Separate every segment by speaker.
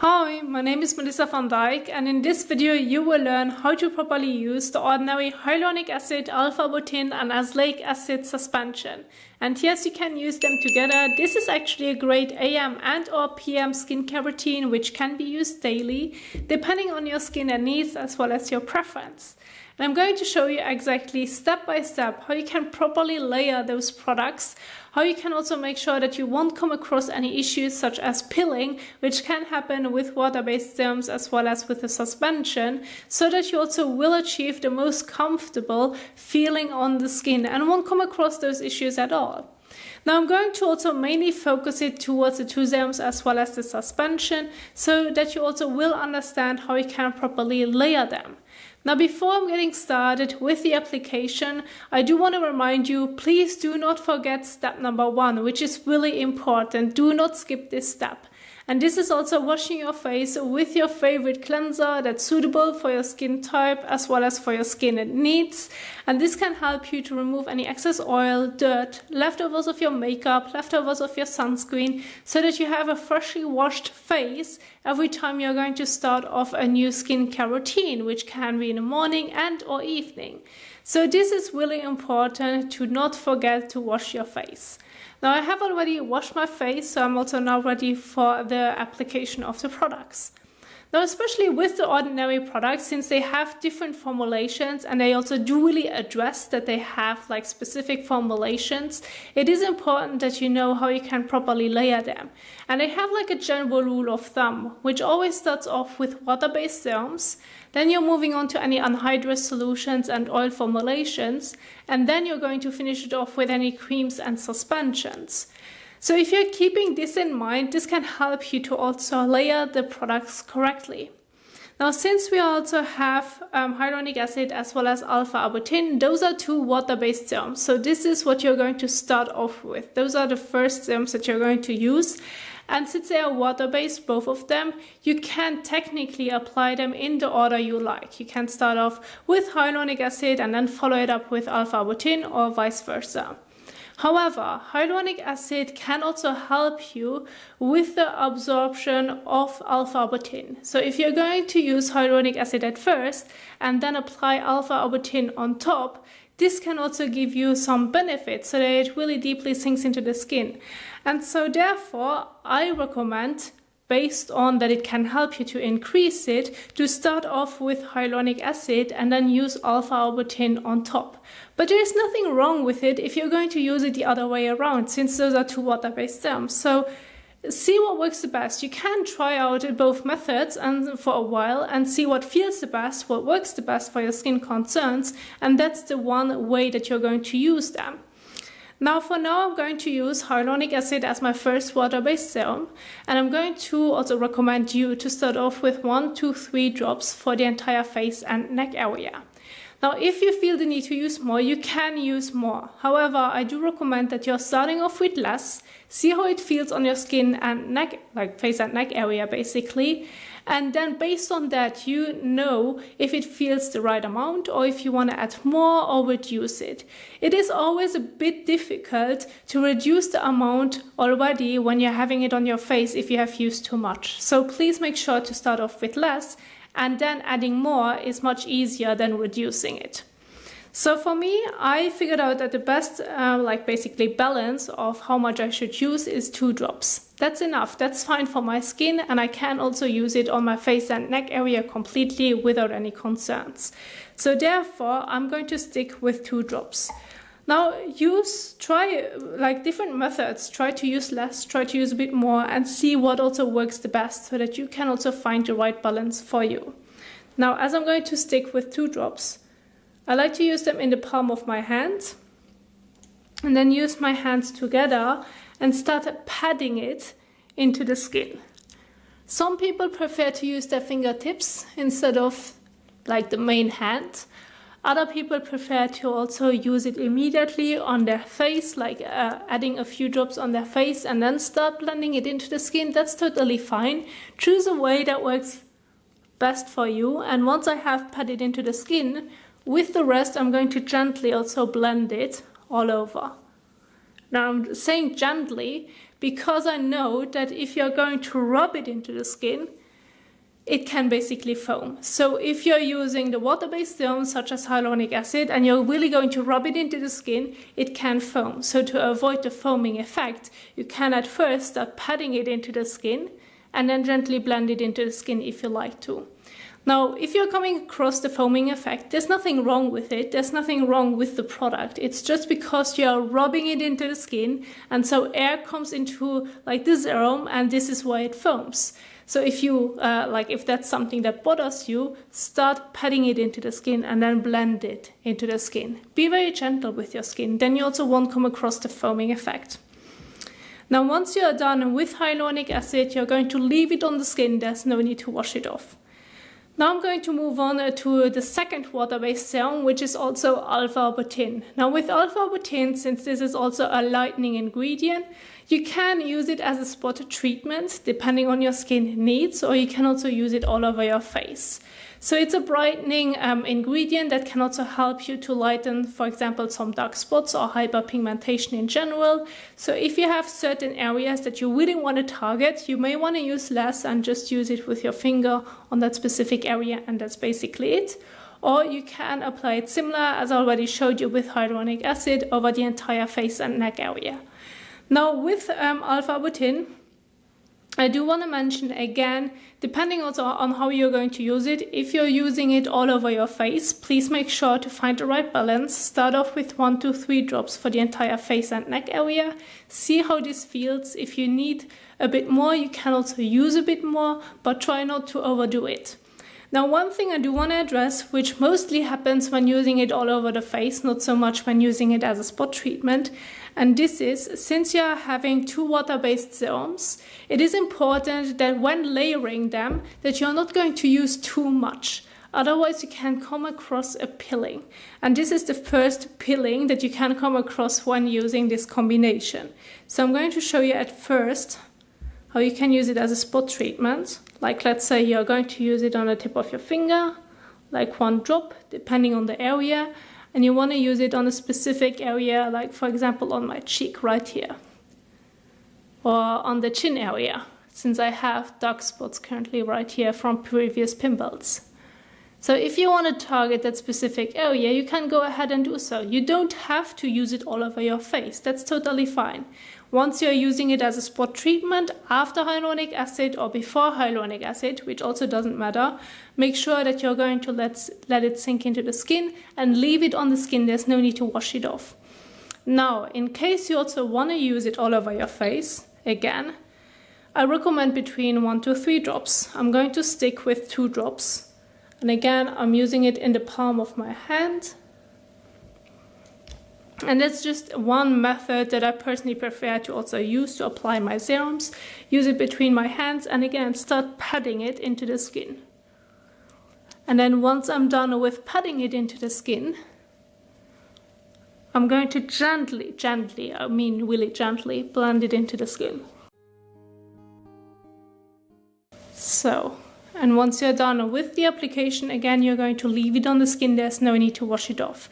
Speaker 1: Hi, my name is Melissa van Dijk, and in this video you will learn how to properly use the Ordinary Hyaluronic Acid, Arbutin and Azelaic Acid Suspension. And yes, you can use them together. This is actually a great AM and or PM skincare routine which can be used daily depending on your skin and needs as well as your preference. And I'm going to show you exactly step by step how you can properly layer those products, how you can also make sure that you won't come across any issues such as pilling, which can happen with water-based serums as well as with the suspension, so that you also will achieve the most comfortable feeling on the skin and won't come across those issues at all. Now I'm going to also mainly focus it towards the two serums as well as the suspension, so that you also will understand how you can properly layer them. Now before I'm getting started with the application, I do want to remind you, please do not forget step number 1, which is really important. Do not skip this step. And this is also washing your face with your favorite cleanser that's suitable for your skin type as well as for your skin needs. And this can help you to remove any excess oil, dirt, leftovers of your makeup, leftovers of your sunscreen, so that you have a freshly washed face every time you're going to start off a new skincare routine, which can be in the morning and or evening. So this is really important to not forget to wash your face. Now I have already washed my face, so I'm also now ready for the application of the products. Now especially with the Ordinary products, since they have different formulations and they also do really address that they have like specific formulations, it is important that you know how you can properly layer them. And they have like a general rule of thumb, which always starts off with water-based serums, then you're moving on to any anhydrous solutions and oil formulations, and then you're going to finish it off with any creams and suspensions. So if you're keeping this in mind, this can help you to also layer the products correctly. Now, since we also have hyaluronic acid as well as alpha-arbutin, those are two water-based serums. So this is what you're going to start off with. Those are the first serums that you're going to use. And since they are water-based, both of them, you can technically apply them in the order you like. You can start off with hyaluronic acid and then follow it up with alpha-arbutin or vice versa. However, hyaluronic acid can also help you with the absorption of alpha-arbutin. So if you're going to use hyaluronic acid at first and then apply alpha-arbutin on top, this can also give you some benefits so that it really deeply sinks into the skin. And so therefore, I recommend, based on that it can help you to increase it, to start off with hyaluronic acid and then use alpha-arbutin on top. But there is nothing wrong with it if you're going to use it the other way around, since those are two water-based serums. So see what works the best. You can try out both methods and for a while and see what feels the best, what works the best for your skin concerns, and that's the one way that you're going to use them. Now for now I'm going to use hyaluronic acid as my first water-based serum, and I'm going to also recommend you to start off with 1 to 3 drops for the entire face and neck area. Now if you feel the need to use more, you can use more. However, I do recommend that you're starting off with less, see how it feels on your skin and neck, like face and neck area basically, and then based on that you know if it feels the right amount or if you want to add more or reduce it. It is always a bit difficult to reduce the amount already when you're having it on your face if you have used too much. So please make sure to start off with less, and then adding more is much easier than reducing it. So for me, I figured out that the best basically balance of how much I should use is 2 drops. That's enough, that's fine for my skin, and I can also use it on my face and neck area completely without any concerns. So therefore, I'm going to stick with 2 drops. Now try different methods, try to use less, try to use a bit more, and see what also works the best so that you can also find the right balance for you. Now as I'm going to stick with 2 drops, I like to use them in the palm of my hand and then use my hands together and start patting it into the skin. Some people prefer to use their fingertips instead of like the main hand. Other people prefer to also use it immediately on their face, like adding a few drops on their face and then start blending it into the skin. That's totally fine. Choose a way that works best for you. And once I have patted into the skin, with the rest I'm going to gently also blend it all over. Now I'm saying gently because I know that if you're going to rub it into the skin, it can basically foam. So if you're using the water-based serums such as hyaluronic acid and you're really going to rub it into the skin, it can foam. So to avoid the foaming effect, you can at first start patting it into the skin and then gently blend it into the skin if you like to. Now, if you're coming across the foaming effect, there's nothing wrong with it. There's nothing wrong with the product. It's just because you're rubbing it into the skin and so air comes into like the serum and this is why it foams. So if you, if that's something that bothers you, start patting it into the skin and then blend it into the skin. Be very gentle with your skin, then you also won't come across the foaming effect. Now once you're done with hyaluronic acid, you're going to leave it on the skin, there's no need to wash it off. Now I'm going to move on to the second water-based serum, which is also alpha-arbutin. Now with alpha-arbutin, since this is also a lightening ingredient, you can use it as a spot treatment depending on your skin needs, or you can also use it all over your face. So it's a brightening ingredient that can also help you to lighten, for example, some dark spots or hyperpigmentation in general. So if you have certain areas that you really want to target, you may want to use less and just use it with your finger on that specific area, and that's basically it. Or you can apply it similar, as I already showed you with hyaluronic acid, over the entire face and neck area. Now with alpha-arbutin, I do want to mention again, depending also on how you're going to use it, if you're using it all over your face, please make sure to find the right balance. Start off with 1 to 3 drops for the entire face and neck area. See how this feels. If you need a bit more, you can also use a bit more, but try not to overdo it. Now one thing I do want to address, which mostly happens when using it all over the face, not so much when using it as a spot treatment, and this is, since you are having 2 water-based serums, it is important that when layering them, that you're not going to use too much. Otherwise you can come across a pilling. And this is the first pilling that you can come across when using this combination. So I'm going to show you at first how you can use it as a spot treatment. Like let's say you're going to use it on the tip of your finger, like 1 drop, depending on the area. And you want to use it on a specific area, like for example on my cheek right here. Or on the chin area, since I have dark spots currently right here from previous pimples. So if you want to target that specific area, you can go ahead and do so. You don't have to use it all over your face. That's totally fine. Once you're using it as a spot treatment after hyaluronic acid or before hyaluronic acid, which also doesn't matter, make sure that you're going to let it sink into the skin and leave it on the skin. There's no need to wash it off. Now, in case you also want to use it all over your face, again, I recommend between 1 to 3 drops. I'm going to stick with 2 drops. And again, I'm using it in the palm of my hand. And that's just one method that I personally prefer to also use to apply my serums. Use it between my hands and again start patting it into the skin. And then once I'm done with patting it into the skin, I'm going to gently, I mean really gently, blend it into the skin. So, and once you're done with the application, again you're going to leave it on the skin. There's no need to wash it off.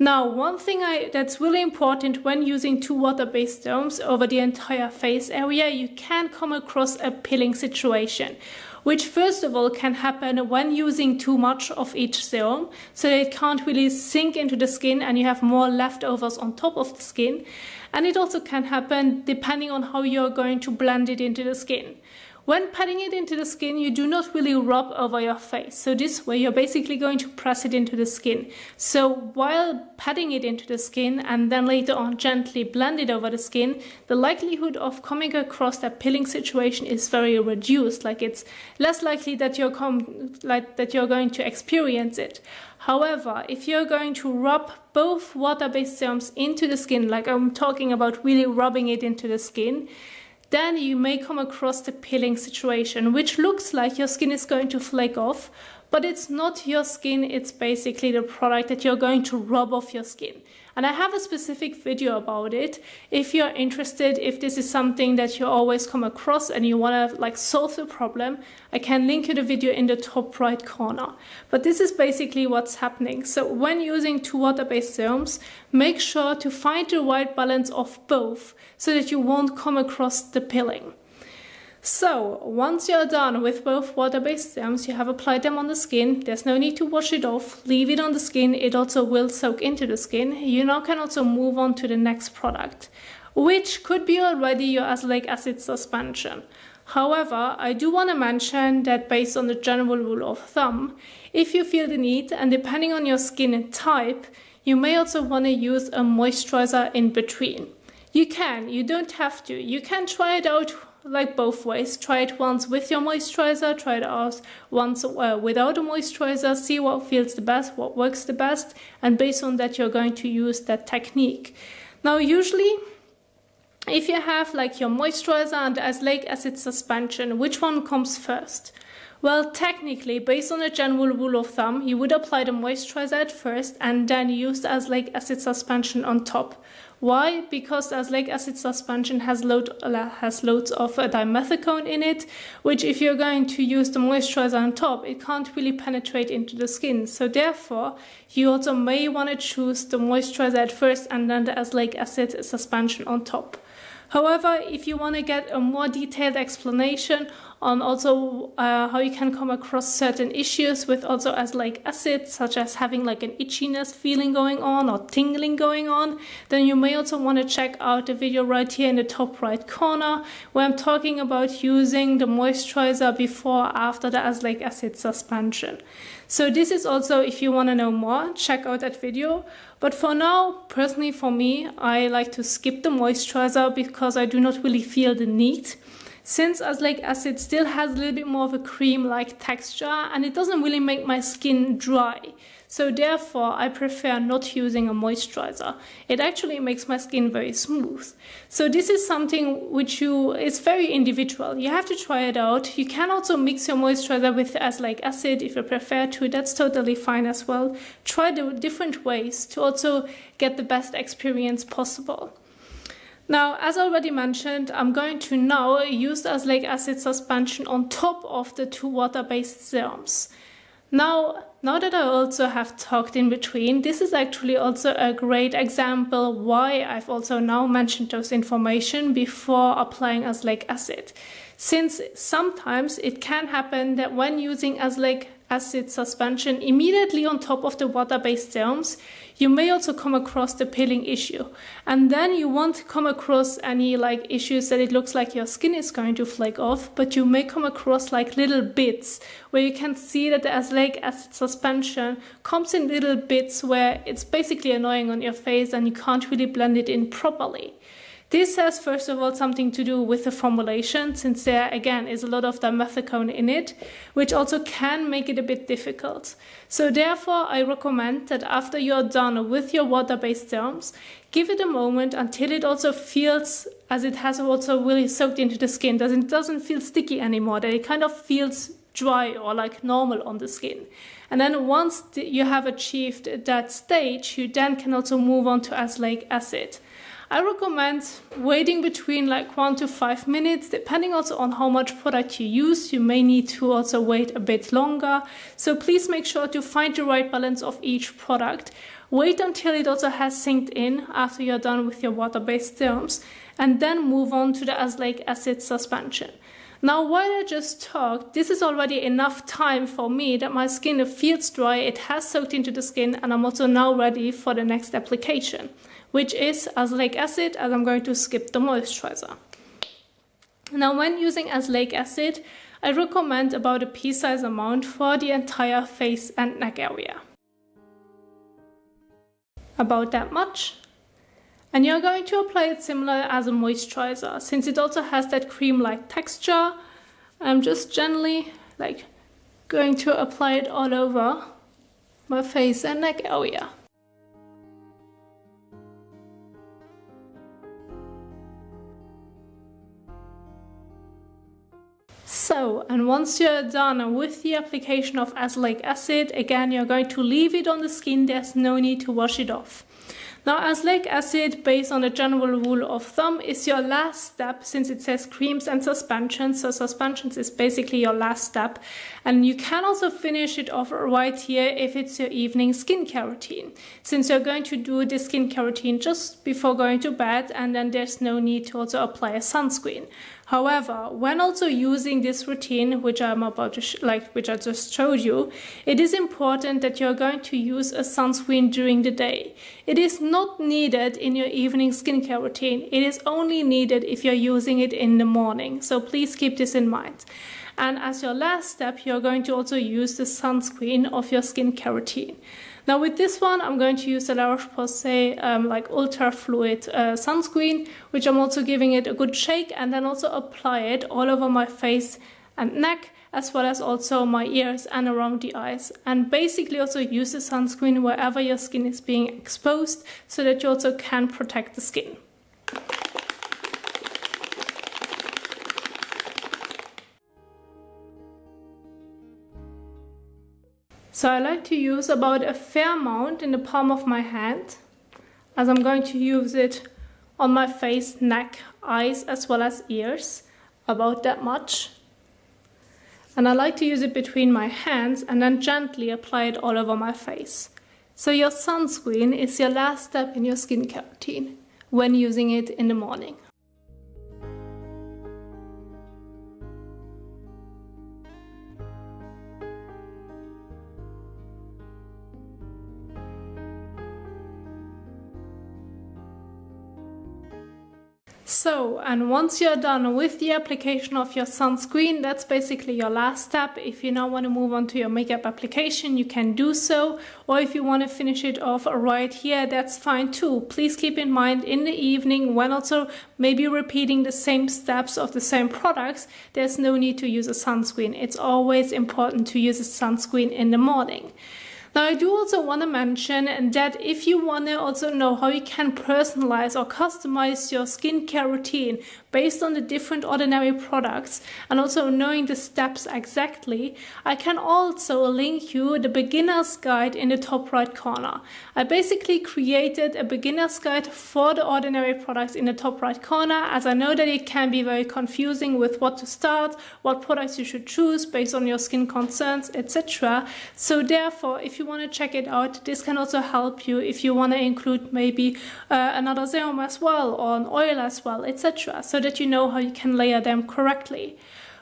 Speaker 1: Now, one thing that's really important when using 2 water-based serums over the entire face area, you can come across a pilling situation, which first of all can happen when using too much of each serum, so that it can't really sink into the skin and you have more leftovers on top of the skin. And it also can happen depending on how you're going to blend it into the skin. When patting it into the skin, you do not really rub over your face. So this way you're basically going to press it into the skin. So while patting it into the skin and then later on gently blend it over the skin, the likelihood of coming across that pilling situation is very reduced. Like it's less likely that you're going to experience it. However, if you're going to rub both water-based serums into the skin, like I'm talking about really rubbing it into the skin, then you may come across the pilling situation, which looks like your skin is going to flake off, but it's not your skin, it's basically the product that you're going to rub off your skin. And I have a specific video about it. If you're interested, if this is something that you always come across and you want to solve the problem, I can link you the video in the top right corner. But this is basically what's happening. So when using 2 water-based serums, make sure to find the right balance of both so that you won't come across the pilling. So, once you're done with both water-based serums, you have applied them on the skin, there's no need to wash it off, leave it on the skin, it also will soak into the skin. You now can also move on to the next product, which could be already your Azelaic Acid Suspension. However, I do want to mention that based on the general rule of thumb, if you feel the need, and depending on your skin type, you may also want to use a moisturizer in between. You don't have to. You can try it out like both ways. Try it once with your moisturizer, try it out once without a moisturizer, see what feels the best, what works the best, and based on that you're going to use that technique. Now usually, if you have like your moisturizer and the Azelaic Acid Suspension, which one comes first? Well, technically, based on a general rule of thumb, you would apply the moisturizer at first and then use the Azelaic Acid Suspension on top. Why? Because the Azelaic Acid Suspension has loads of dimethicone in it, which if you're going to use the moisturizer on top, it can't really penetrate into the skin. So therefore, you also may want to choose the moisturizer at first and then the Azelaic Acid Suspension on top. However, if you want to get a more detailed explanation on also how you can come across certain issues with also Azelaic acid, such as having like an itchiness feeling going on or tingling going on, then you may also want to check out the video right here in the top right corner where I'm talking about using the moisturizer before or after the Azelaic Acid Suspension. So this is also, if you want to know more, check out that video. But for now, personally for me, I like to skip the moisturizer because I do not really feel the need. Since Azelaic acid still has a little bit more of a cream-like texture and it doesn't really make my skin dry. So therefore, I prefer not using a moisturizer. It actually makes my skin very smooth. So this is something which it's very individual. You have to try it out. You can also mix your moisturizer with Azelaic acid if you prefer to. That's totally fine as well. Try the different ways to also get the best experience possible. Now, as already mentioned, I'm going to now use the Azelaic Acid Suspension on top of the two water-based serums. Now that I also have talked in between, this is actually also a great example why I've also now mentioned those information before applying Azelaic acid. Since sometimes it can happen that when using Azelaic Acid Suspension immediately on top of the water-based serums, you may also come across the peeling issue. And then you won't come across any like issues that it looks like your skin is going to flake off, but you may come across like little bits where you can see that the Azelaic Acid Suspension comes in little bits where it's basically annoying on your face and you can't really blend it in properly. This has first of all something to do with the formulation, since there again is a lot of dimethicone in it, which also can make it a bit difficult. So therefore I recommend that after you're done with your water-based serums, give it a moment until it also feels as it has also really soaked into the skin, that it doesn't feel sticky anymore, that it kind of feels dry or like normal on the skin. And then once you have achieved that stage, you then can also move on to Azelaic acid. I recommend waiting between like 1 to 5 minutes, depending also on how much product you use. You may need to also wait a bit longer. So please make sure to find the right balance of each product. Wait until it also has sinked in after you're done with your water-based serums, and then move on to the Azelaic Acid Suspension. Now, while I just talked, this is already enough time for me that my skin feels dry, it has soaked into the skin, and I'm also now ready for the next application, which is Azelaic acid, as I'm going to skip the moisturizer. Now, when using Azelaic acid, I recommend about a pea-size amount for the entire face and neck area. About that much. And you're going to apply it similar as a moisturizer, since it also has that cream-like texture. I'm just gently going to apply it all over my face and neck area. So, and once you're done with the application of Azelaic acid, again, you're going to leave it on the skin. There's no need to wash it off. Now, Azelaic acid, based on the general rule of thumb, is your last step, since it says creams and suspensions. So suspensions is basically your last step. And you can also finish it off right here if it's your evening skincare routine, since you're going to do the skincare routine just before going to bed, and then there's no need to also apply a sunscreen. However, when also using this routine, which I'm about to which I just showed you, it is important that you're going to use a sunscreen during the day. It is not needed in your evening skincare routine. It is only needed if you're using it in the morning. So please keep this in mind. And as your last step, you're going to also use the sunscreen of your skincare routine. Now with this one, I'm going to use the La Roche-Posay like ultra fluid sunscreen, which I'm also giving it a good shake and then also apply it all over my face and neck, as well as also my ears and around the eyes. And basically also use the sunscreen wherever your skin is being exposed so that you also can protect the skin. So I like to use about a fair amount in the palm of my hand, as I'm going to use it on my face, neck, eyes, as well as ears, about that much. And I like to use it between my hands and then gently apply it all over my face. So your sunscreen is your last step in your skincare routine when using it in the morning. So, and once you're done with the application of your sunscreen, that's basically your last step. If you now want to move on to your makeup application, you can do so. Or if you want to finish it off right here, that's fine too. Please keep in mind in the evening, when also maybe repeating the same steps of the same products, there's no need to use a sunscreen. It's always important to use a sunscreen in the morning. Now I do also want to mention that if you want to also know how you can personalize or customize your skincare routine based on the different Ordinary products and also knowing the steps exactly, I can also link you the beginner's guide in the top right corner. I basically created a beginner's guide for the Ordinary products in the top right corner, as I know that it can be very confusing with what to start, what products you should choose based on your skin concerns, etc. So therefore, if you want to check it out, this can also help you if you want to include maybe another serum as well or an oil as well, etc. so that you know how you can layer them correctly.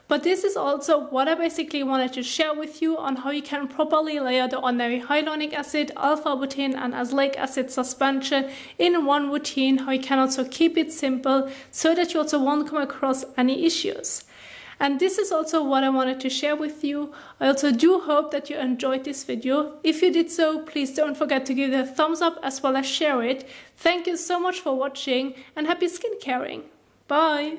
Speaker 1: But this is also what I basically wanted to share with you on how you can properly layer the Ordinary Hyaluronic Acid, Arbutin and Azelaic Acid Suspension in one routine, how you can also keep it simple so that you also won't come across any issues. And this is also what I wanted to share with you. I also do hope that you enjoyed this video. If you did so, please don't forget to give it a thumbs up as well as share it. Thank you so much for watching and happy skin caring. Bye!